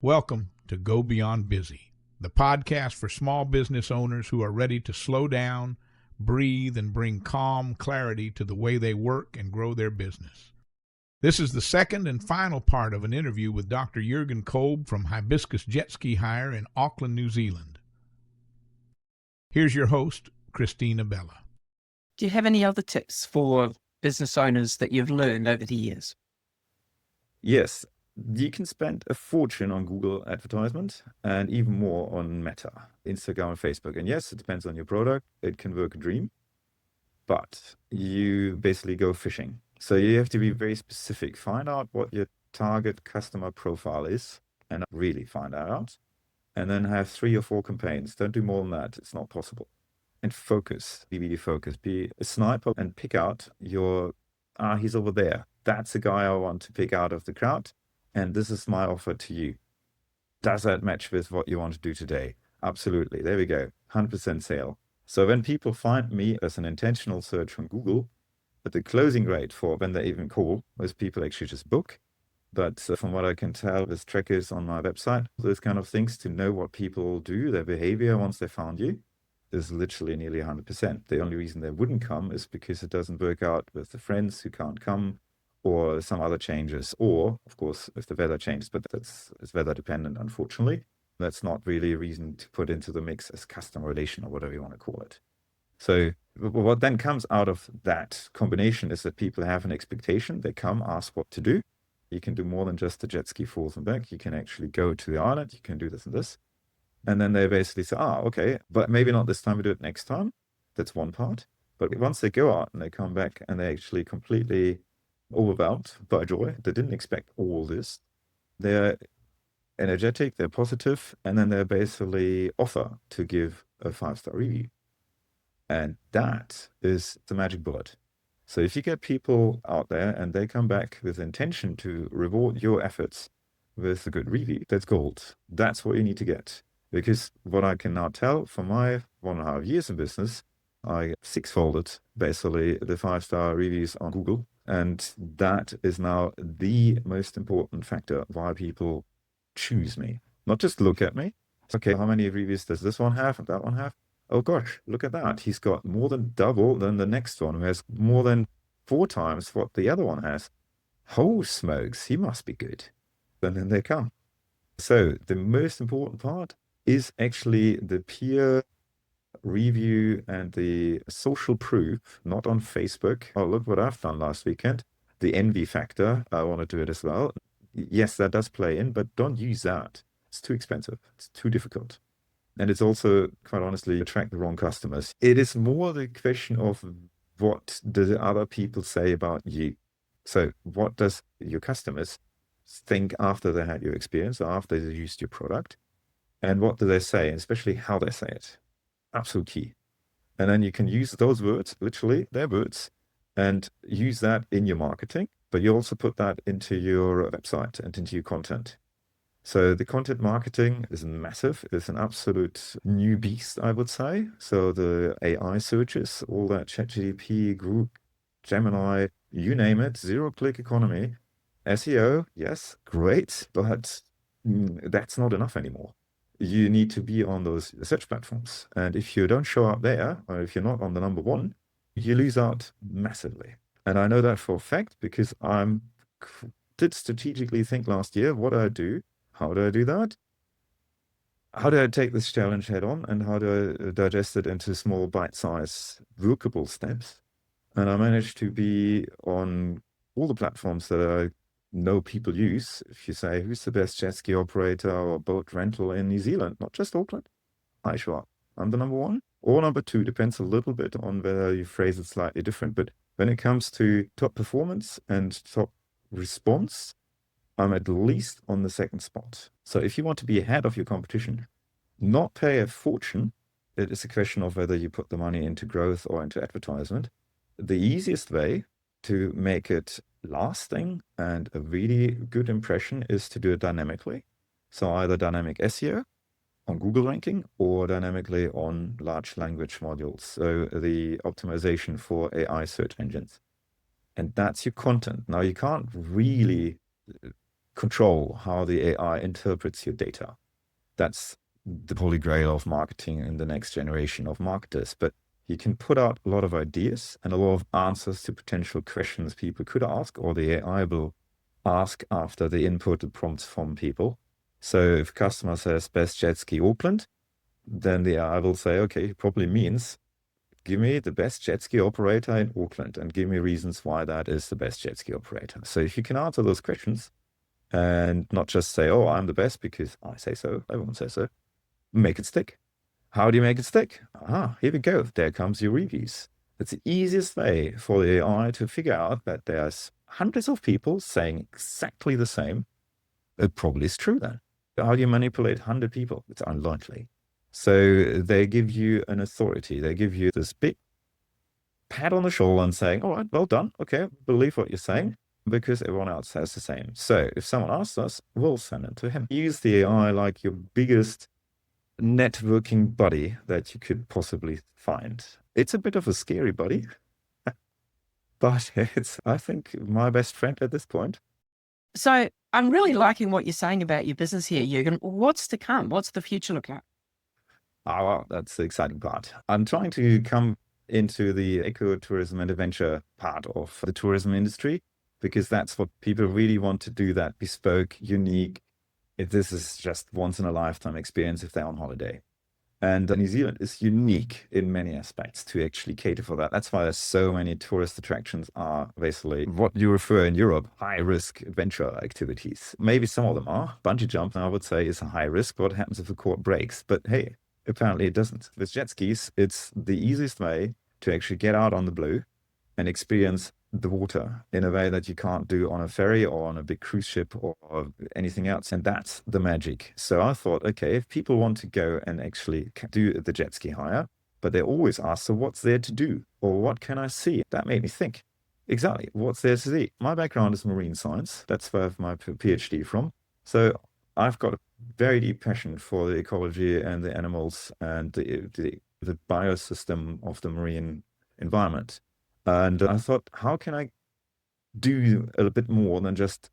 Welcome to Go Beyond Busy, the podcast for small business owners who are ready to slow down, breathe, and bring calm clarity to the way they work and grow their business. This is the second and final part of an interview with Dr. Jurgen Kolb from Hibiscus Jet Ski Hire in Auckland, New Zealand. Here's your host, Christina Bella. Do you have any other tips for business owners that you've learned over the years? Yes, you can spend a fortune on Google advertisement and even more on Meta, Instagram and Facebook. And yes, it depends on your product. It can work a dream, but you basically go fishing. So you have to be very specific. Find out what your target customer profile is and really find that out. And then have 3 or 4 campaigns. Don't do more than that. It's not possible. And focus, be really focused. Be a sniper and pick out your, he's over there. That's the guy I want to pick out of the crowd. And this is my offer to you. Does that match with what you want to do today? Absolutely. There we go. 100% sale. So when people find me as an intentional search from Google, but the closing rate for when they even call, most people actually just book. But from what I can tell with trackers on my website, those kind of things to know what people do, their behavior once they found you, is literally nearly 100%. The only reason they wouldn't come is because it doesn't work out with the friends who can't come, or some other changes, or of course if the weather changes, but it's weather dependent, unfortunately. That's not really a reason to put into the mix as customer relation or whatever you want to call it. So what then comes out of that combination is that people have an expectation. They come, ask what to do. You can do more than just the jet ski forth and back. You can actually go to the island. You can do this and this. And then they basically say, okay, but maybe not this time, we do it next time. That's one part. But once they go out and they come back and they actually completely overwhelmed by joy, they didn't expect all this. They're energetic, they're positive, and then they basically offer to give a 5-star review. And that is the magic bullet. So if you get people out there and they come back with intention to reward your efforts with a good review, that's gold. That's what you need to get. Because what I can now tell from my 1.5 years in business, I 6-folded basically the 5-star reviews on Google. And that is now the most important factor why people choose me. Not just look at me. Okay, how many reviews does this one have and that one have? Oh gosh, look at that. He's got more than double than the next one, who has more than 4 times what the other one has. Oh smokes, he must be good. And then they come. So the most important part is actually the peer review and the social proof, not on Facebook. Oh, look what I've done last weekend. The envy factor, I want to do it as well. Yes, that does play in, but don't use that. It's too expensive. It's too difficult. And it's also, quite honestly, attract the wrong customers. It is more the question of what do the other people say about you. So what does your customers think after they had your experience, or after they used your product? And what do they say, and especially how they say it? Absolute key. And then you can use those words, literally their words, and use that in your marketing, but you also put that into your website and into your content. So the content marketing is massive. It's an absolute new beast, I would say. So the AI searches, all that ChatGPT, Group, Gemini, you name it, zero-click economy. SEO, yes, great, but that's not enough anymore. You need to be on those search platforms. And if you don't show up there, or if you're not on the number 1, you lose out massively. And I know that for a fact because I did strategically think last year, what do I do? How do I do that? How do I take this challenge head on, and how do I digest it into small bite-sized workable steps? And I managed to be on all the platforms that I know people use. If you say, who's the best jet ski operator or boat rental in New Zealand, not just Auckland, I show up. I'm the number 1 or number 2, depends a little bit on whether you phrase it slightly different. But when it comes to top performance and top response, I'm at least on the 2nd spot. So if you want to be ahead of your competition, not pay a fortune, it is a question of whether you put the money into growth or into advertisement. The easiest way to make it lasting and a really good impression is to do it dynamically. So either dynamic SEO on Google ranking or dynamically on large language modules. So the optimization for AI search engines. And that's your content. Now you can't really control how the AI interprets your data. That's the holy grail of marketing in the next generation of marketers. But you can put out a lot of ideas and a lot of answers to potential questions people could ask, or the AI will ask after the inputted prompts from people. So if a customer says best jet ski Auckland, then the AI will say, okay, it probably means give me the best jet ski operator in Auckland and give me reasons why that is the best jet ski operator. So if you can answer those questions and not just say, oh, I'm the best because I say so, everyone says so, make it stick. How do you make it stick? Here we go. There comes your reviews. It's the easiest way for the AI to figure out that there's hundreds of people saying exactly the same. It probably is true then. How do you manipulate 100 people? It's unlikely. So they give you an authority. They give you this big pat on the shoulder and saying, all right, well done. Okay, believe what you're saying, because everyone else says the same. So if someone asks us, we'll send it to him. Use the AI like your biggest networking buddy that you could possibly find. It's a bit of a scary buddy, but it's, I think, my best friend at this point. So I'm really liking what you're saying about your business here, Jürgen. What's to come? What's the future look like? Oh, well, that's the exciting part. I'm trying to come into the ecotourism and adventure part of the tourism industry, because that's what people really want to do, that bespoke, unique. If this is just once in a lifetime experience if they're on holiday. And New Zealand is unique in many aspects to actually cater for that. That's why there's so many tourist attractions are basically what you refer in Europe, high risk adventure activities. Maybe some of them are. Bungee jumping, I would say, is a high risk. What happens if the cord breaks? But hey, apparently it doesn't. With jet skis, it's the easiest way to actually get out on the blue and experience the water in a way that you can't do on a ferry or on a big cruise ship or anything else. And that's the magic. So I thought, okay, if people want to go and actually do the jet ski hire, but they always ask, so what's there to do? Or what can I see? That made me think, exactly, what's there to see? My background is marine science. That's where I have my PhD from. So I've got a very deep passion for the ecology and the animals and the biosystem of the marine environment. And I thought, how can I do a bit more than just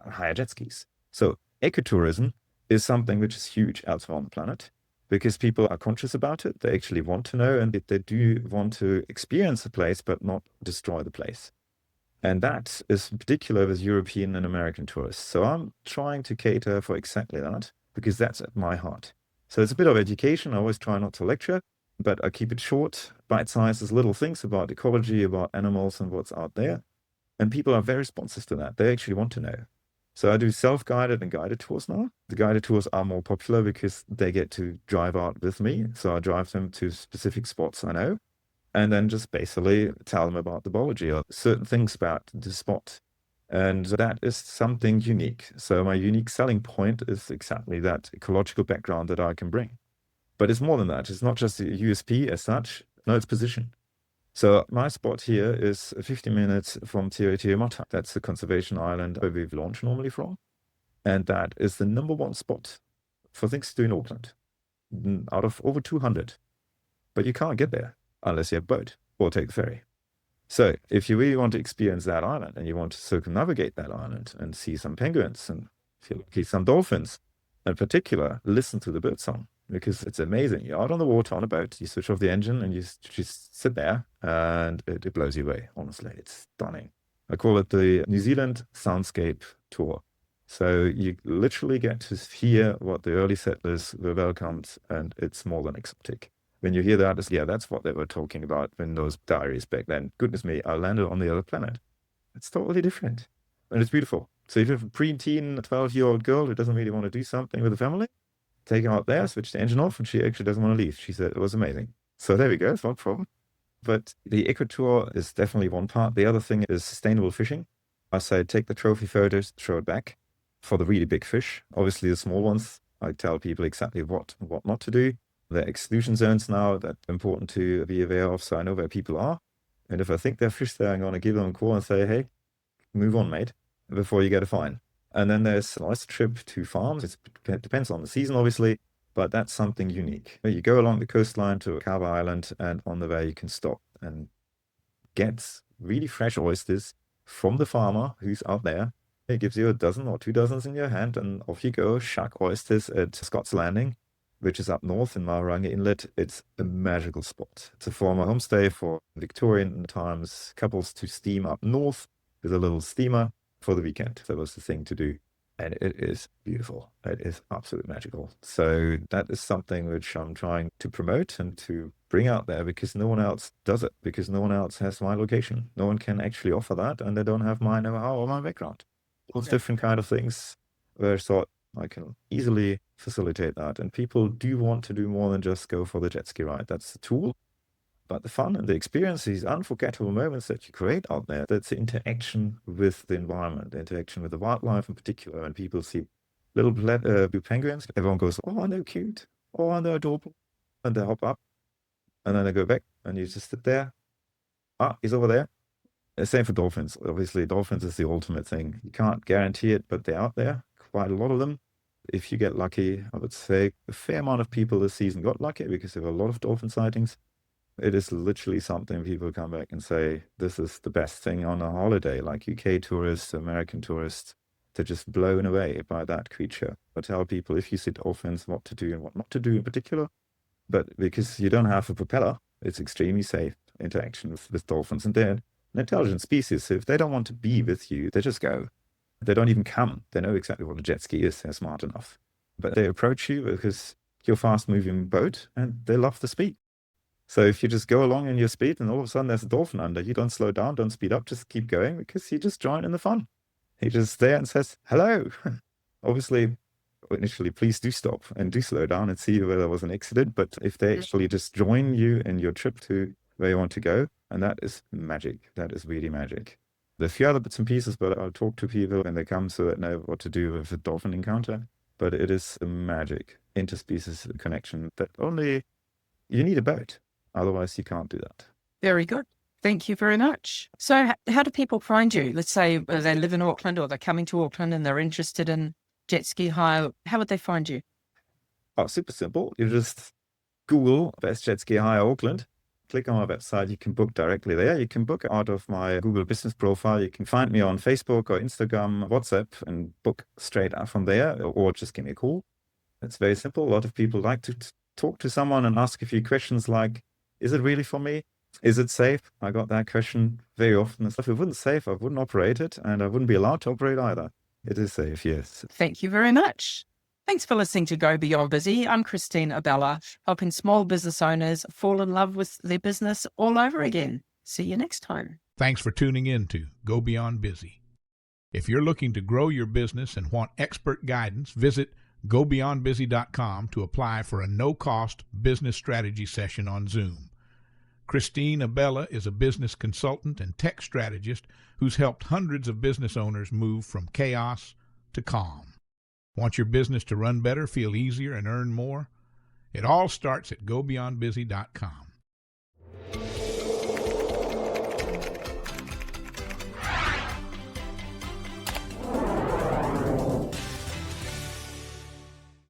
hire jet skis? So ecotourism is something which is huge elsewhere on the planet, because people are conscious about it. They actually want to know, and they do want to experience the place, but not destroy the place. And that is in particular with European and American tourists. So I'm trying to cater for exactly that, because that's at my heart. So it's a bit of education. I always try not to lecture, but I keep it short, bite-sized, as little things about ecology, about animals and what's out there. And people are very responsive to that. They actually want to know. So I do self-guided and guided tours now. The guided tours are more popular because they get to drive out with me. So I drive them to specific spots I know, and then just basically tell them about the biology or certain things about the spot. And that is something unique. So my unique selling point is exactly that ecological background that I can bring. But it's more than that. It's not just a USP as such. No, it's position. So my spot here is 50 minutes from Tiritimata. That's the conservation island where we've launched normally from. And that is the number one spot for things to do in Auckland, out of over 200. But you can't get there unless you have a boat or take the ferry. So if you really want to experience that island and you want to circumnavigate that island and see some penguins and see some dolphins, in particular, listen to the bird song, because it's amazing. You're out on the water on a boat, you switch off the engine and you just sit there and it blows you away. Honestly, it's stunning. I call it the New Zealand Soundscape Tour. So you literally get to hear what the early settlers were welcomed, and it's more than exotic. When you hear that, that's what they were talking about in those diaries back then. Goodness me, I landed on the other planet. It's totally different. And it's beautiful. So if you have a preteen, 12-year-old girl who doesn't really want to do something with the family, take her out there, switch the engine off, and she actually doesn't want to leave. She said it was amazing. So there we go, it's not a problem. But the eco tour is definitely one part. The other thing is sustainable fishing. I say take the trophy photos, throw it back for the really big fish. Obviously the small ones, I tell people exactly what not to do. There are exclusion zones now that are important to be aware of, so I know where people are. And if I think they're fish there, I'm going to give them a call and say, hey, move on, mate, before you get a fine. And then there's an oyster trip to farms. It depends on the season, obviously, but that's something unique. You go along the coastline to Kava Island, and on the way you can stop and get really fresh oysters from the farmer who's out there It gives you a dozen or 2 dozens in your hand, and off you go, shark oysters at Scott's Landing, which is up north in Mahurangi Inlet. It's a magical spot. It's a former homestay for Victorian times couples to steam up north with a little steamer for the weekend. That was the thing to do. And it is beautiful. It is absolutely magical. So that is something which I'm trying to promote and to bring out there, because no one else does it, because no one else has my location. No one can actually offer that, and they don't have my know-how or my background. All different kind of things where I thought I can easily facilitate that. And people do want to do more than just go for the jet ski ride. That's the tool. But the fun and the experience, these unforgettable moments that you create out there, that's the interaction with the environment, the interaction with the wildlife in particular. And people see little blue penguins, everyone goes, oh, they're cute. Oh, they're adorable. And they hop up. And then they go back, and you just sit there. Ah, he's over there. Same for dolphins. Obviously, dolphins is the ultimate thing. You can't guarantee it, but they're out there, quite a lot of them. If you get lucky, I would say a fair amount of people this season got lucky because there were a lot of dolphin sightings. It is literally something people come back and say, this is the best thing on a holiday, like UK tourists, American tourists. They're just blown away by that creature. I tell people, if you see dolphins, what to do and what not to do in particular. But because you don't have a propeller, it's extremely safe interaction with dolphins. And they're an intelligent species. So if they don't want to be with you, they just go. They don't even come. They know exactly what a jet ski is. They're smart enough. But they approach you because you're a fast-moving boat, and they love the speed. So if you just go along in your speed and all of a sudden there's a dolphin under, you don't slow down, don't speed up, just keep going, because you just join in the fun. He just there and says, hello. Obviously, initially, please do stop and do slow down and see whether there was an accident. But if they actually just join you in your trip to where you want to go, and that is magic. That is really magic. There's a few other bits and pieces, but I'll talk to people when they come so that know what to do with a dolphin encounter. But it is a magic interspecies connection that only you need a boat. Otherwise, you can't do that. Very good. Thank you very much. So how do people find you? Let's say they live in Auckland, or they're coming to Auckland and they're interested in jet ski hire. How would they find you? Oh, super simple. You just Google Best Jet Ski Hire Auckland. Click on my website. You can book directly there. You can book out of my Google business profile. You can find me on Facebook or Instagram, WhatsApp, and book straight out from there, or just give me a call. It's very simple. A lot of people like to talk to someone and ask a few questions like, is it really for me? Is it safe? I got that question very often. If it wasn't safe, I wouldn't operate it, and I wouldn't be allowed to operate either. It is safe, yes. Thank you very much. Thanks for listening to Go Beyond Busy. I'm Christine Abella, helping small business owners fall in love with their business all over again. See you next time. Thanks for tuning in to Go Beyond Busy. If you're looking to grow your business and want expert guidance, visit gobeyondbusy.com to apply for a no-cost business strategy session on Zoom. Christine Abella is a business consultant and tech strategist who's helped hundreds of business owners move from chaos to calm. Want your business to run better, feel easier, and earn more? It all starts at gobeyondbusy.com.